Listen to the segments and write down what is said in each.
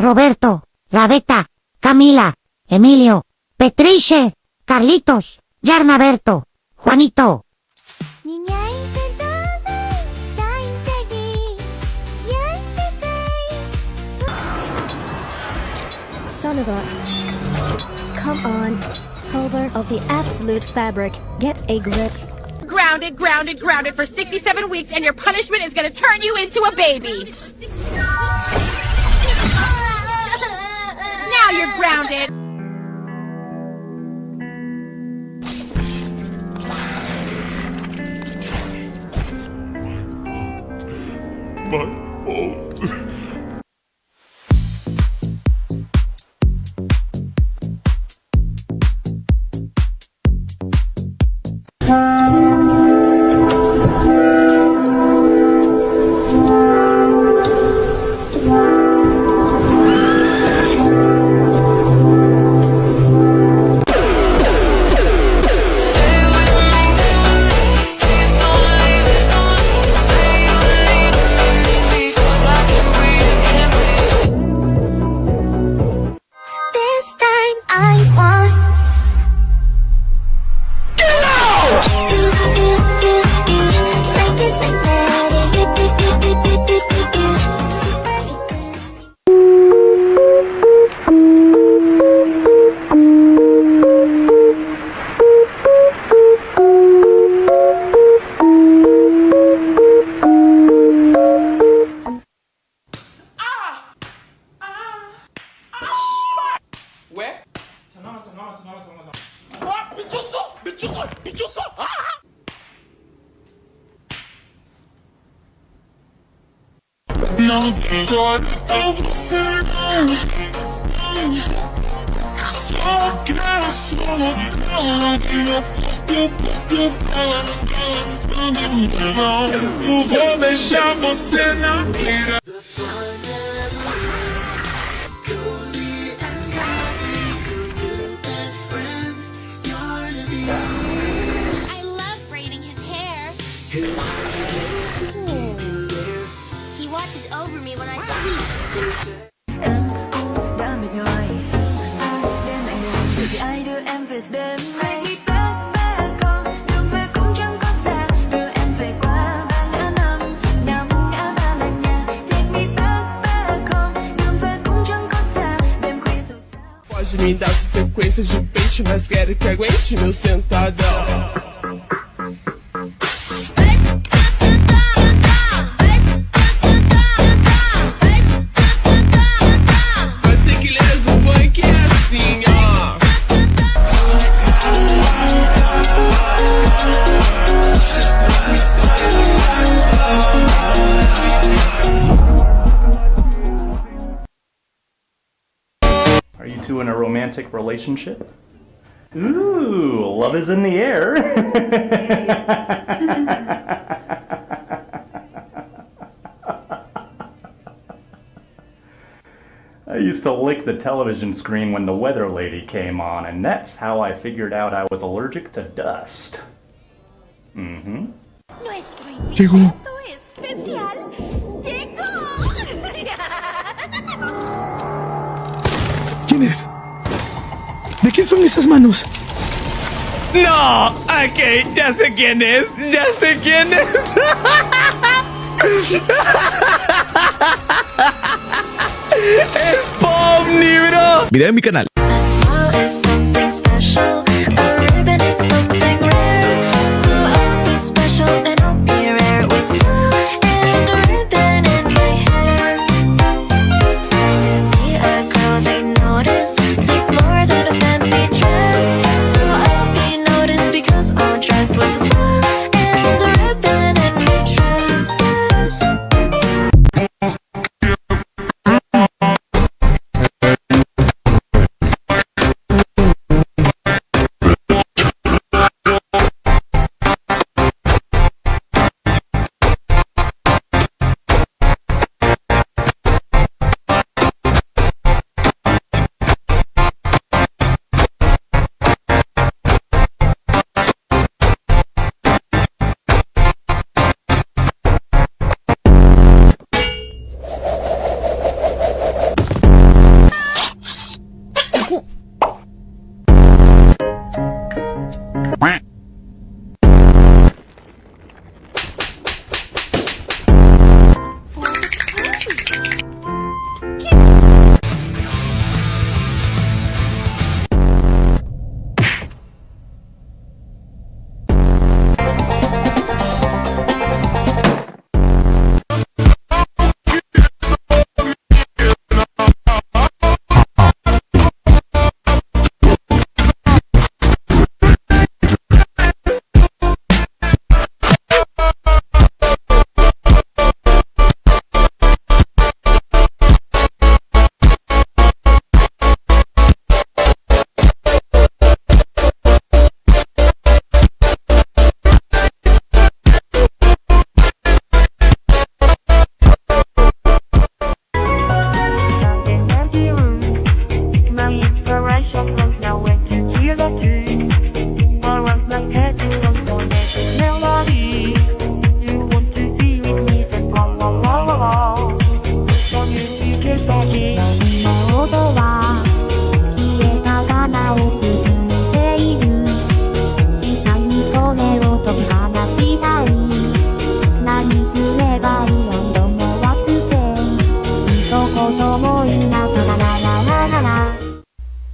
Roberto, Laveta, Camila, Emilio, Petriche, Carlitos, Yarnaberto, Juanito. Sonova. Come on, solver of the absolute fabric. Get a grip. Grounded, grounded, grounded for 67 weeks, and your punishment is gonna turn you into a baby. Now you're grounded. My fault. 왜? 잠깐만. 와, 미쳤어. 아! Vou deixar você na mira. I love braiding his hair. He watches over me when I sleep. Pode me dar sequência de peixe, mas quero que aguente meu sentadão. Vai ser que leso funk é assim, ó. Are you two in a romantic relationship? Ooh, love is in the air. I used to lick the television screen when the weather lady came on, and that's how I figured out I was allergic to dust. Mm-hmm. Nuestro especial llegó. ¿Quién es? ¿De quién son esas manos? No, ok, ya sé quién es. Es Pomni, bro. Video en mi canal.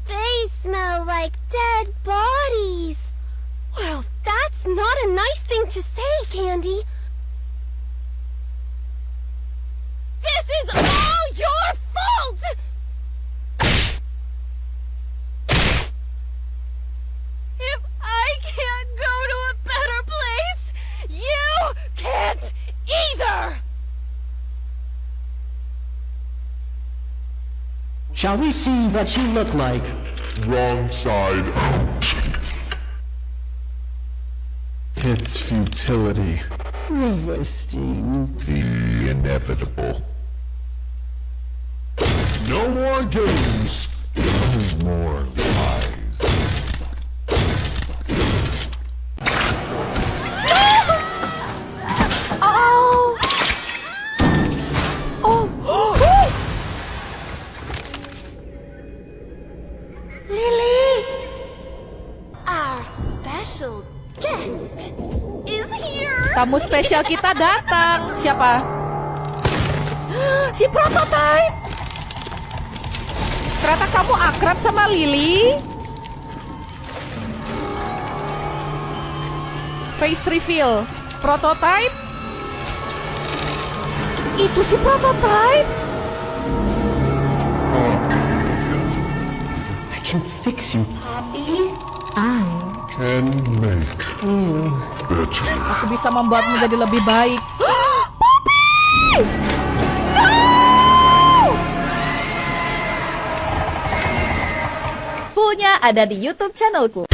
They smell like dead bodies. Well, that's not a nice thing to say, Candy. This is all your fault! If I can't go to a better place, you can't either! Shall we see what you look like? Wrong side out. It's futility. Resisting. The inevitable. No more games. No more lies. Our special guest is here! Tamu spesial kita datang. Siapa? Si Prototype. Ternyata kamu akrab sama Lily. Face reveal. Prototype. Itu si Prototype. I can fix you, Poppy. Can make better. Aku bisa membuatmu jadi lebih baik. Fullnya ada di YouTube channelku.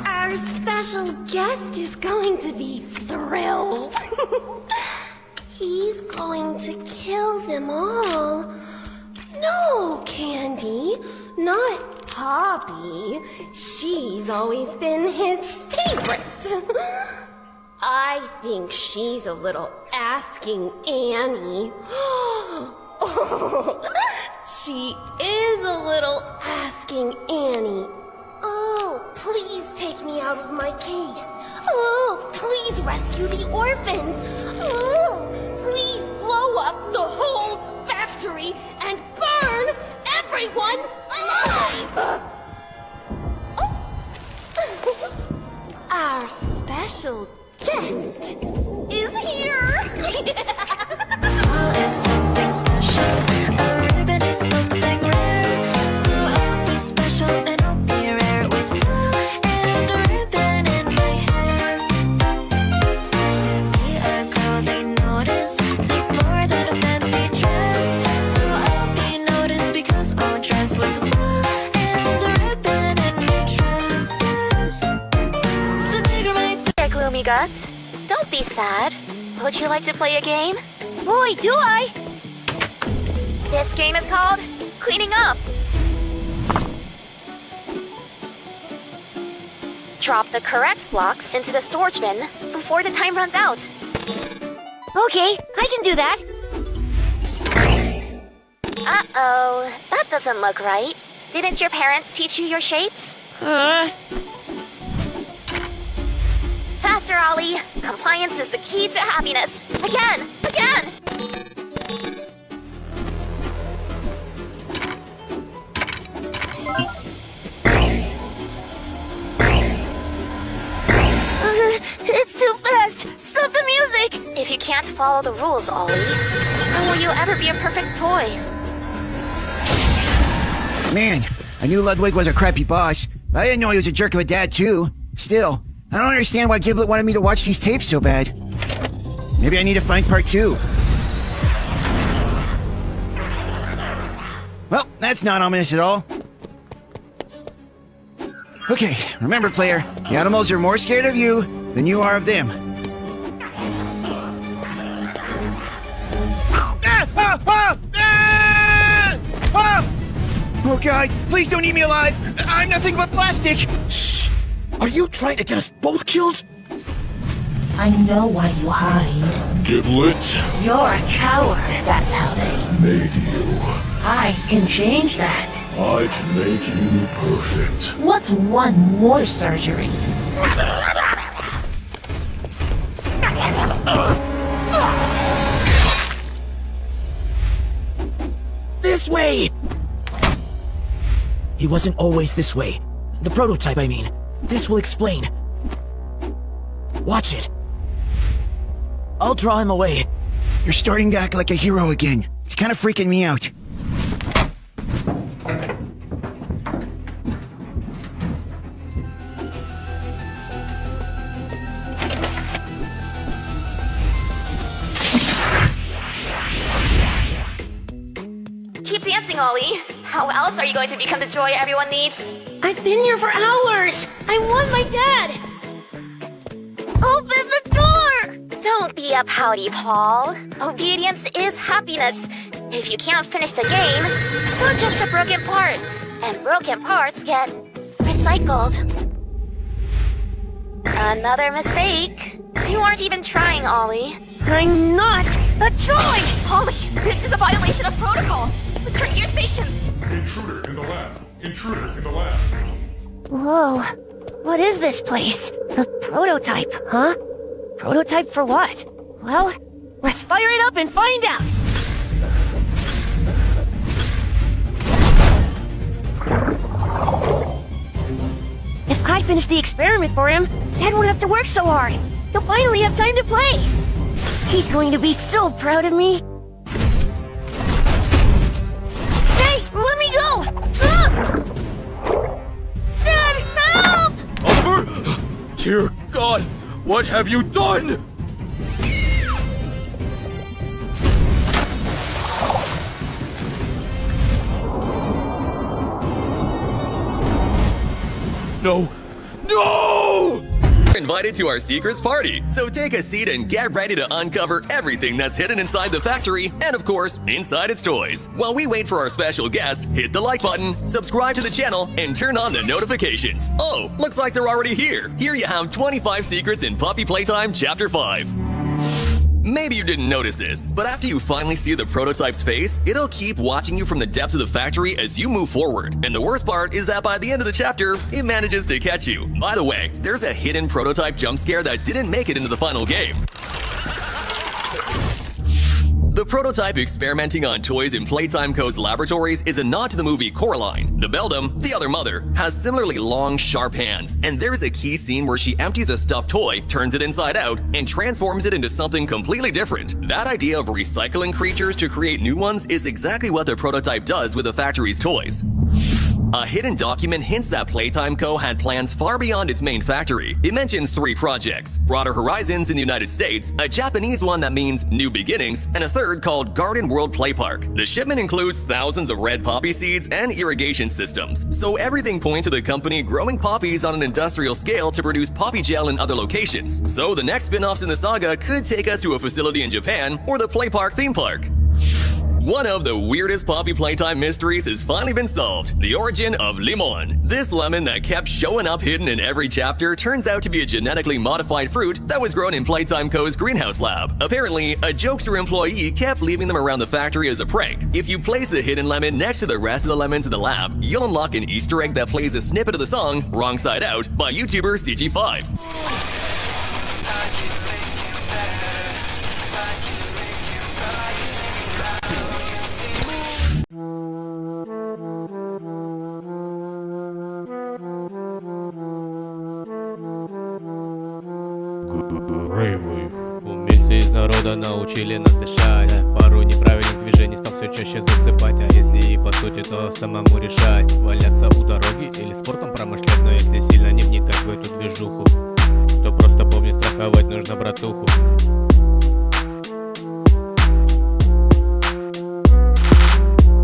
Our special guest is going to be thrilled. He's going to kill them all. No, Candy, not Poppy. She's always been his favorite. I think she's a little asking Annie. She is a little asking Annie. Oh, please take me out of my case. Oh, please rescue the orphans. Oh, please blow up the whole factory and burn everyone alive. Our special guest is here. Smile is something special. A ribbon is something rare. So I'll be special and I'll be rare with smile and a ribbon in my hair. To be a girl they notice takes more than a fancy dress. So I'll be noticed because I'll dress with a smile and a ribbon in my dresses. The bigger my Gloomy Gus, don't be sad. Would you like to play a game? boy, do I! This game is called Cleaning Up. Drop the correct blocks into the storage bin before the time runs out. Okay, I can do that. Uh-oh, that doesn't look right. Didn't your parents teach you your shapes? Faster, Ollie. Compliance is the key to happiness. Again! Again! It's too fast! Stop the music! If you can't follow the rules, Ollie, how will you ever be a perfect toy? Man, I knew Ludwig was a crappy boss, but I didn't know he was a jerk of a dad, too. Still, I don't understand why Giblet wanted me to watch these tapes so bad. Maybe I need to find part 2. Well, that's not ominous at all. Okay, remember, player, the animals are more scared of you than you are of them. Oh God, please don't eat me alive! I'm nothing but plastic! Shh! Are you trying to get us both killed? I know why you hide. Giblet You're a coward, that's how they... made you. I can change that. I can make you perfect. What's one more surgery? This way! He wasn't always this way. The prototype, I mean. This will explain. Watch it. I'll draw him away. You're starting to act like a hero again. It's kind of freaking me out. Keep dancing, Ollie. How else are you going to become the joy everyone needs? I've been here for hours. I want my dad. Open the door! Don't be a pouty Paul. Obedience is happiness. If you can't finish the game, you're just a broken part. And broken parts get recycled. Another mistake. You aren't even trying, Ollie. I'm not a toy! Ollie, this is a violation of protocol. Return to your station. Intruder in the lab. Intruder in the lab. Whoa. What is this place? The prototype, huh? Prototype for what? Well, let's fire it up and find out! If I finish the experiment for him, Dad won't have to work so hard. He'll finally have time to play. He's going to be so proud of me. Hey, let me go! Dad, help! Oliver! Dear God, what have you done? No! No! Invited to our secrets party, so take a seat and get ready to uncover everything that's hidden inside the factory and, of course, inside its toys. While we wait for our special guest, hit the like button, subscribe to the channel, and turn on the notifications. Oh, looks like they're already here. Here you have 25 secrets in Puppy Playtime Chapter 5. Maybe you didn't notice this, but after you finally see the prototype's face, it'll keep watching you from the depths of the factory as you move forward. And the worst part is that by the end of the chapter, it manages to catch you. By the way, there's a hidden prototype jump scare that didn't make it into the final game. The prototype experimenting on toys in Playtime Co's laboratories is a nod to the movie Coraline. The Beldam, the other mother, has similarly long, sharp hands, and there's a key scene where she empties a stuffed toy, turns it inside out, and transforms it into something completely different. That idea of recycling creatures to create new ones is exactly what the prototype does with the factory's toys. A hidden document hints that Playtime Co. had plans far beyond its main factory. It mentions 3 projects: Broader Horizons in the United States, a Japanese one that means New Beginnings, and a third called Garden World Play Park. The shipment includes thousands of red poppy seeds and irrigation systems, so everything points to the company growing poppies on an industrial scale to produce poppy gel in other locations. So the next spin-offs in the saga could take us to a facility in Japan or the Play Park theme park. One of the weirdest Poppy Playtime mysteries has finally been solved: the origin of Limon. This lemon that kept showing up hidden in every chapter turns out to be a genetically modified fruit that was grown in Playtime Co.'s greenhouse lab. Apparently, a jokester employee kept leaving them around the factory as a prank. If you place the hidden lemon next to the rest of the lemons in the lab, you'll unlock an Easter egg that plays a snippet of the song Wrong Side Out by YouTuber CG5. Умельцы из народа научили нас дышать. Пару неправильных движений стал все чаще засыпать. А если и по сути, то самому решать. Валяться у дороги или спортом промышлять. Но если сильно не вникать в эту движуху, то просто помни, страховать нужно братуху.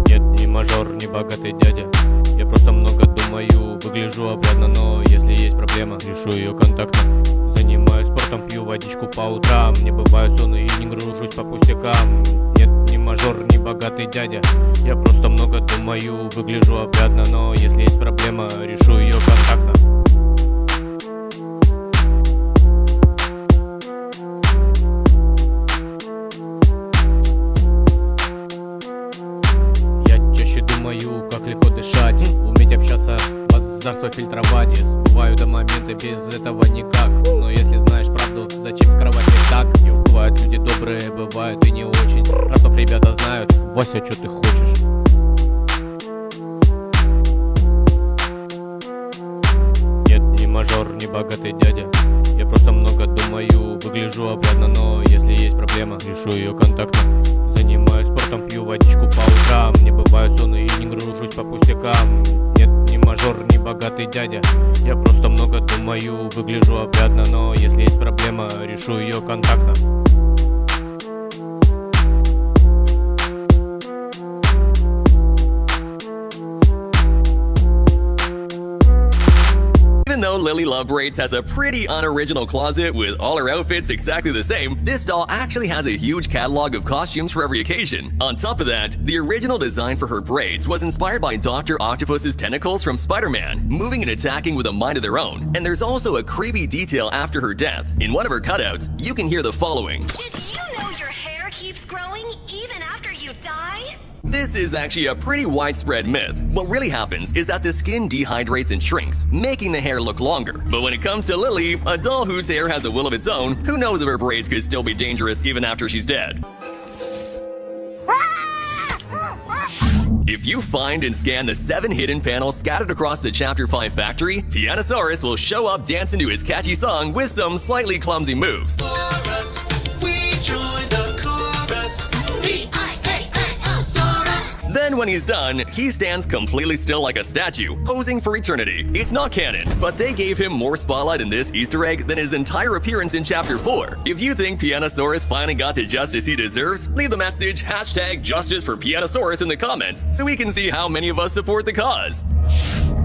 Нет, не мажор, не богатый дядя. Я просто много думаю, выгляжу опрятно. Но если есть проблема, решу ее контактно. Занимаюсь спортом, пью водичку по утрам. Не бываю сонный и не гружусь по пустякам. Нет, не мажор, не богатый дядя. Я просто много думаю, выгляжу опрятно. Но если есть проблема, решу ее контактно. Я чаще думаю, как легко дышать, уметь общаться, базар свой фильтровать. Бываю до момента, без этого никак. Но если знаешь правду, зачем скрывать их так? И бывают люди добрые, бывают и не очень. Простов ребята знают, Вася, что ты хочешь? Нет, не мажор, не богатый дядя. Я просто много думаю, выгляжу опрятно. Но если есть проблема, решу ее контактно. Занимаюсь спортом, пью водичку по утрам. Не бываю сонный и не гружусь по пустякам. Нет, не мажор, не богатый дядя. Я просто много думаю, выгляжу опрятно. Но если есть проблема, решу ее контактно. Even though Lily Love Braids has a pretty unoriginal closet with all her outfits exactly the same, this doll actually has a huge catalog of costumes for every occasion. On top of that, the original design for her braids was inspired by Dr. Octopus's tentacles from Spider-Man, moving and attacking with a mind of their own. And there's also a creepy detail after her death. In one of her cutouts, you can hear the following. Did you know your hair keeps growing even after you die? This is actually a pretty widespread myth. What really happens is that the skin dehydrates and shrinks, making the hair look longer. But when it comes to Lily, a doll whose hair has a will of its own, who knows if her braids could still be dangerous even after she's dead? If you find and scan the 7 hidden panels scattered across the Chapter 5 factory, Pianosaurus will show up dancing to his catchy song with some slightly clumsy moves. Then when he's done, he stands completely still like a statue, posing for eternity. It's not canon, but they gave him more spotlight in this Easter egg than his entire appearance in Chapter 4. If you think Pianosaurus finally got the justice he deserves, leave the message #Justice for Pianosaurus in the comments so we can see how many of us support the cause.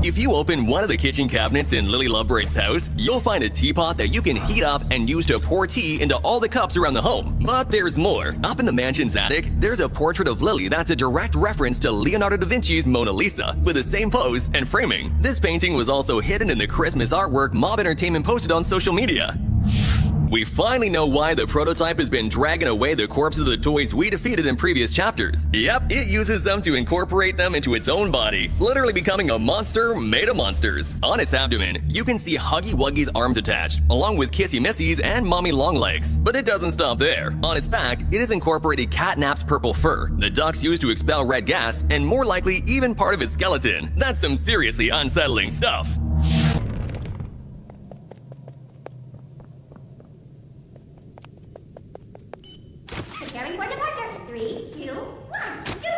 If you open one of the kitchen cabinets in Lily Lovebraid's house, you'll find a teapot that you can heat up and use to pour tea into all the cups around the home. But there's more. Up in the mansion's attic, there's a portrait of Lily that's a direct reference to Leonardo da Vinci's Mona Lisa, with the same pose and framing. This painting was also hidden in the Christmas artwork Mob Entertainment posted on social media. We finally know why the prototype has been dragging away the corpses of the toys we defeated in previous chapters. Yep, it uses them to incorporate them into its own body, literally becoming a monster made of monsters. On its abdomen, you can see Huggy Wuggy's arms attached, along with Kissy Missy's and Mommy Longlegs. But it doesn't stop there. On its back, it has incorporated Catnap's purple fur, the ducks used to expel red gas, and more likely even part of its skeleton. That's some seriously unsettling stuff. Preparing for departure. 3, 2, 1. Choo-choo!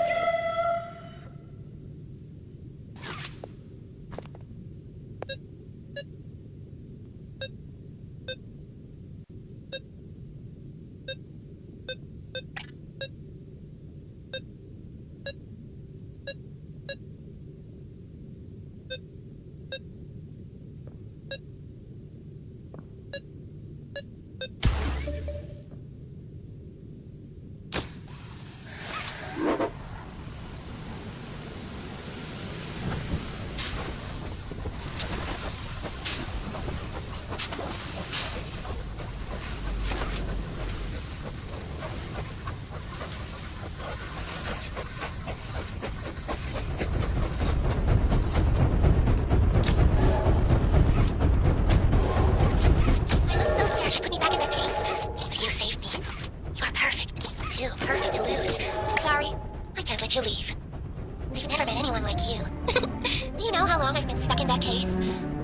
Put me back in that case. But you saved me. You are perfect. Too perfect to lose. I'm sorry. I can't let you leave. I've never met anyone like you. Do you know how long I've been stuck in that case?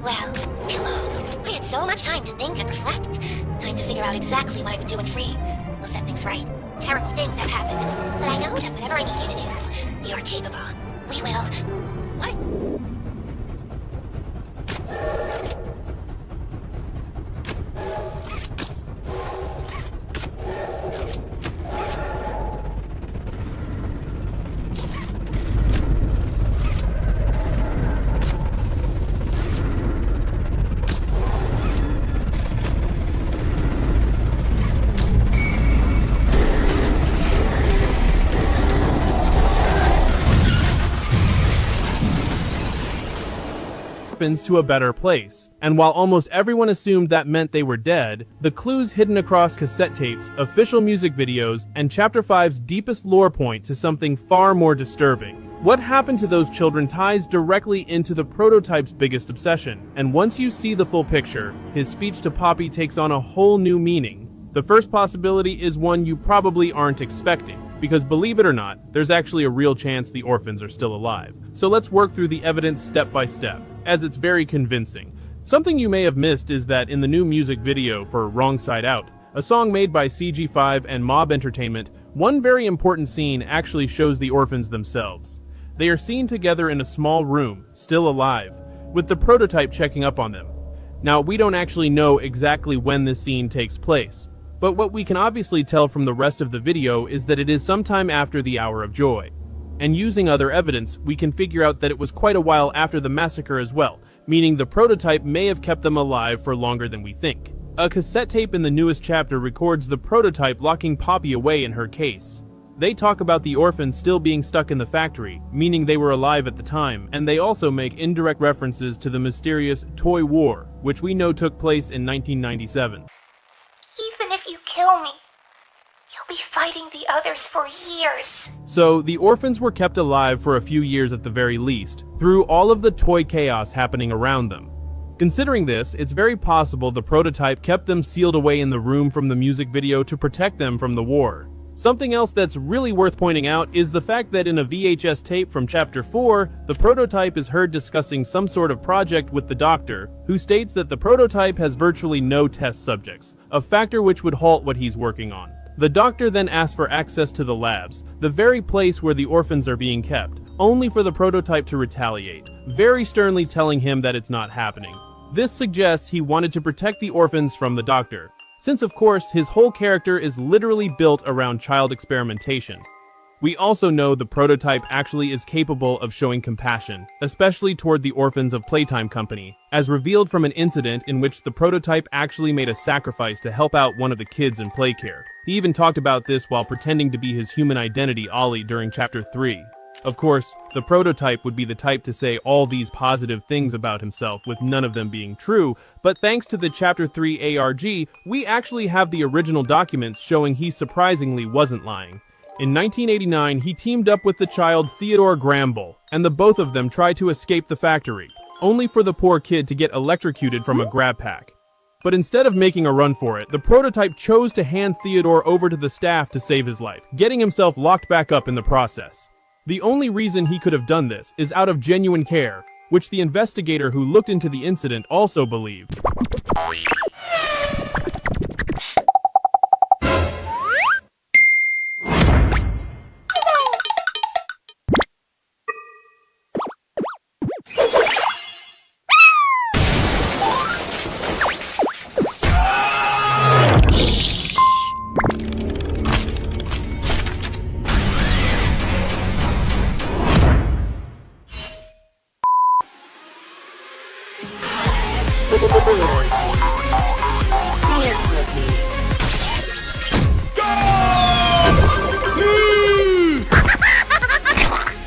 Well, too long. I had so much time to think and reflect. Time trying to figure out exactly what I would do when free. We'll set things right. Terrible things have happened, but I know that whatever I need you to do, you're capable. We will. What? To a better place, and while almost everyone assumed that meant they were dead, the clues hidden across cassette tapes, official music videos, and Chapter 5's deepest lore point to something far more disturbing. What happened to those children ties directly into the prototype's biggest obsession, and once you see the full picture, his speech to Poppy takes on a whole new meaning. The first possibility is one you probably aren't expecting, because believe it or not, there's actually a real chance the orphans are still alive. So let's work through the evidence step by step, as it's very convincing. Something you may have missed is that in the new music video for Wrong Side Out, a song made by CG5 and Mob Entertainment, one very important scene actually shows the orphans themselves. They are seen together in a small room, still alive, with the prototype checking up on them. Now, we don't actually know exactly when this scene takes place, but what we can obviously tell from the rest of the video is that it is sometime after the Hour of Joy. And using other evidence, we can figure out that it was quite a while after the massacre as well, meaning the prototype may have kept them alive for longer than we think. A cassette tape in the newest chapter records the prototype locking Poppy away in her case. They talk about the orphans still being stuck in the factory, meaning they were alive at the time, and they also make indirect references to the mysterious Toy War, which we know took place in 1997. Even if you kill me, you'll be fighting the others for years. So, the orphans were kept alive for a few years at the very least, through all of the toy chaos happening around them. Considering this, it's very possible the prototype kept them sealed away in the room from the music video to protect them from the war. Something else that's really worth pointing out is the fact that in a VHS tape from Chapter 4, the prototype is heard discussing some sort of project with the doctor, who states that the prototype has virtually no test subjects, a factor which would halt what he's working on. The doctor then asks for access to the labs, the very place where the orphans are being kept, only for the prototype to retaliate, very sternly telling him that it's not happening. This suggests he wanted to protect the orphans from the doctor, since of course his whole character is literally built around child experimentation. We also know the prototype actually is capable of showing compassion, especially toward the orphans of Playtime Company, as revealed from an incident in which the prototype actually made a sacrifice to help out one of the kids in Playcare. He even talked about this while pretending to be his human identity Ollie during Chapter 3. Of course, the prototype would be the type to say all these positive things about himself with none of them being true, but thanks to the Chapter 3 ARG, we actually have the original documents showing he surprisingly wasn't lying. In 1989, he teamed up with the child Theodore Gramble, and the both of them tried to escape the factory, only for the poor kid to get electrocuted from a grab pack. But instead of making a run for it, the prototype chose to hand Theodore over to the staff to save his life, getting himself locked back up in the process. The only reason he could have done this is out of genuine care, which the investigator who looked into the incident also believed.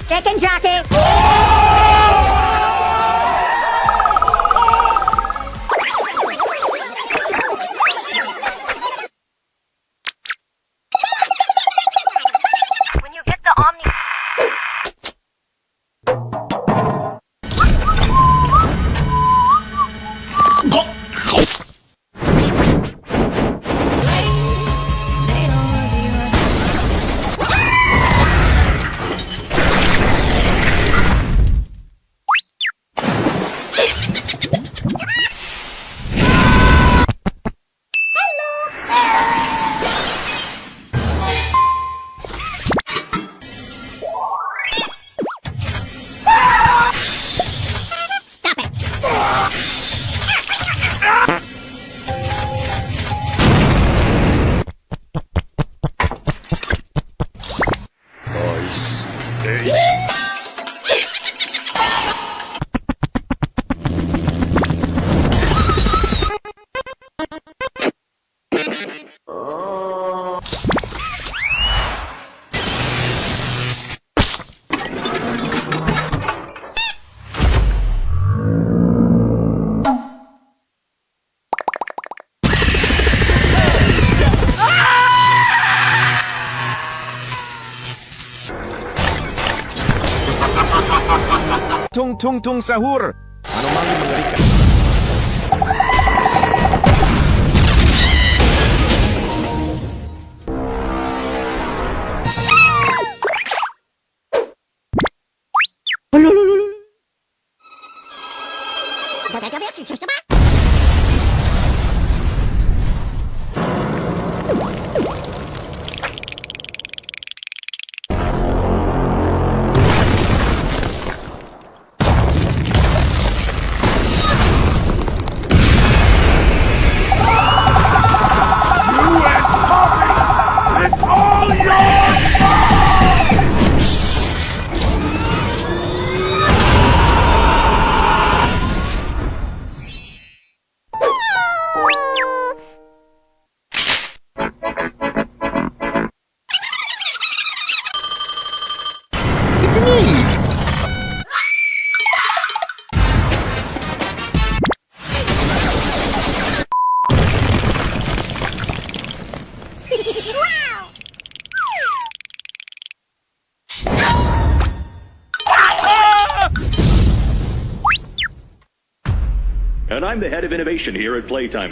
Chicken jockey! When you get the Omni... tung tung tung sahur. Ano mang mengerikan. It's all yours! And I'm the head of innovation here at Playtime.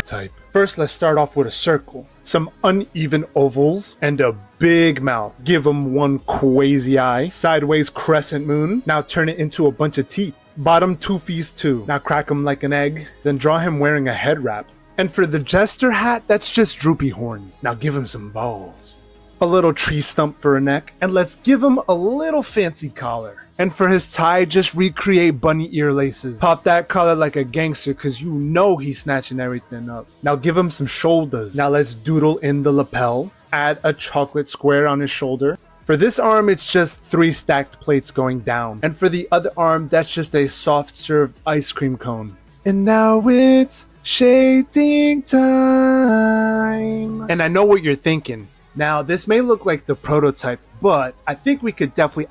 Type. First, let's start off with a circle, some uneven ovals, and a big mouth. Give him one crazy eye, sideways crescent moon. Now turn it into a bunch of teeth. Bottom toofies too. Now crack him like an egg. Then draw him wearing a head wrap. And for the jester hat, that's just droopy horns. Now give him some balls. A little tree stump for a neck. And let's give him a little fancy collar. And for his tie, just recreate bunny ear laces. Pop that collar like a gangster, cause you know he's snatching everything up. Now give him some shoulders. Now let's doodle in the lapel. Add a chocolate square on his shoulder. For this arm, it's just 3 stacked plates going down. And for the other arm, that's just a soft serve ice cream cone. And now it's shading time. And I know what you're thinking. Now, this may look like the prototype, but I think we could definitely